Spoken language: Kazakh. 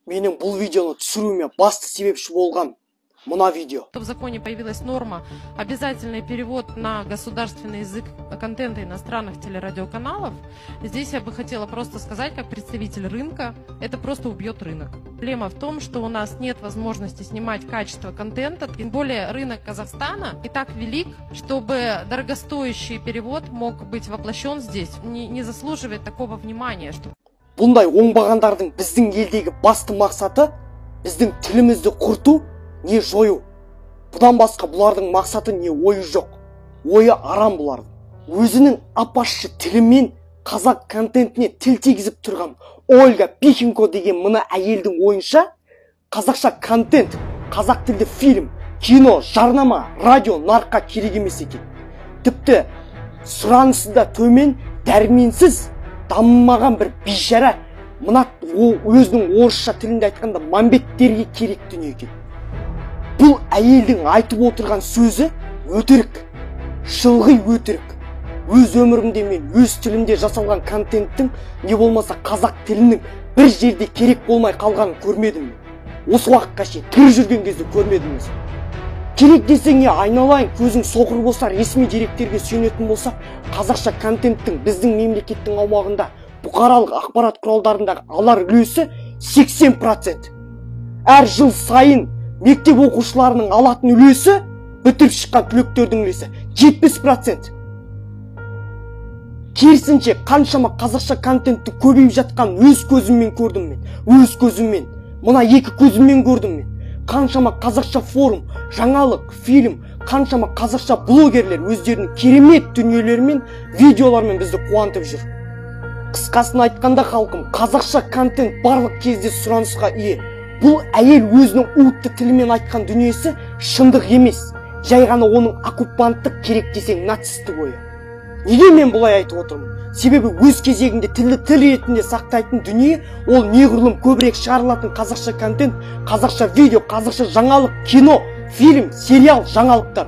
Менің бұл видеоны түсіруіме басты себепші болған мына видео. В законе появилась норма обязательный перевод на государственный язык контента иностранных телерадиоканалов. Здесь я бы хотела просто сказать, как представитель рынка, это просто убьет рынок. Проблема в том, что у нас нет возможности снимать качество контента, тем более рынок Казахстана и так велик, чтобы дорогостоящий перевод мог быть воплощен здесь, не заслуживает такого внимания. Бұндай оңбағандардың біздің елдегі басты мақсаты біздің тілімізді құрту, не жою. Бұдан басқа бұлардың мақсаты не ойы жоқ. Ойы арам бұлардың. Өзінің апашшы тілімен қазақ контентіне тіл тигізіп тұрған Ольга Пихенко деген мына әйелдің ойынша қазақша контент, қазақ тілді фильм, кино, жарнама, радио нарыққа керек емес екен. Тіпті сұранысы да төмен, дәрменсіз, дамымаған бір бейшара мына өзінің орысша тілінде айтқанда мамбеттерге керек дүние екен. Бұл әйелдің айтып отырған сөзі өтірік, шылғи өтірік. Өз өмірімде мен өз тілімде жасалған контенттің не болмаса қазақ тілінің бір жерде керек болмай қалғанын көрмедім. Осы уақытқа шейін тірі жүрген кезде көрмедім. Керек десең айналайын, көзің соқыр болса, ресми деректерге сүйенетін болса, қазақша контенттің біздің мемлекеттің аумағында бұқаралық ақпарат құралдарындағы алар үлесі 80%. Әр жыл сайын мектеп оқушыларының алатын үлесі, бітіріп шыққан түлектердің үлесі 70%. Керісінше қаншама қазақша контентті көбейіп жатқан өз көзіммен көрдім мен. Өз көзіммен. Мына екі көзіммен көрдім мен. Қаншама қазақша форум, жаңалық, фильм, қаншама қазақша блогерлер өздерінің керемет дүниелерімен, видеолармен бізді қуантып жүр. Қысқасын айтқанда халқым, қазақша контент барлық кезде сұранысқа ие. Бұл әйел өзінің уытты тілімен айтқан дүниесі шындық емес. Жай ғана оның оккупанттық керек десең нацистік ойы. Неге мен бұлай айтып отырмын? Себебі өз кезегінде тілді тіл ретінде сақтайтын дүние, ол неғұрлым көбірек шығарылатын қазақша контент, қазақша видео, қазақша жаңалық, кино, фильм, сериал, жаңалықтар.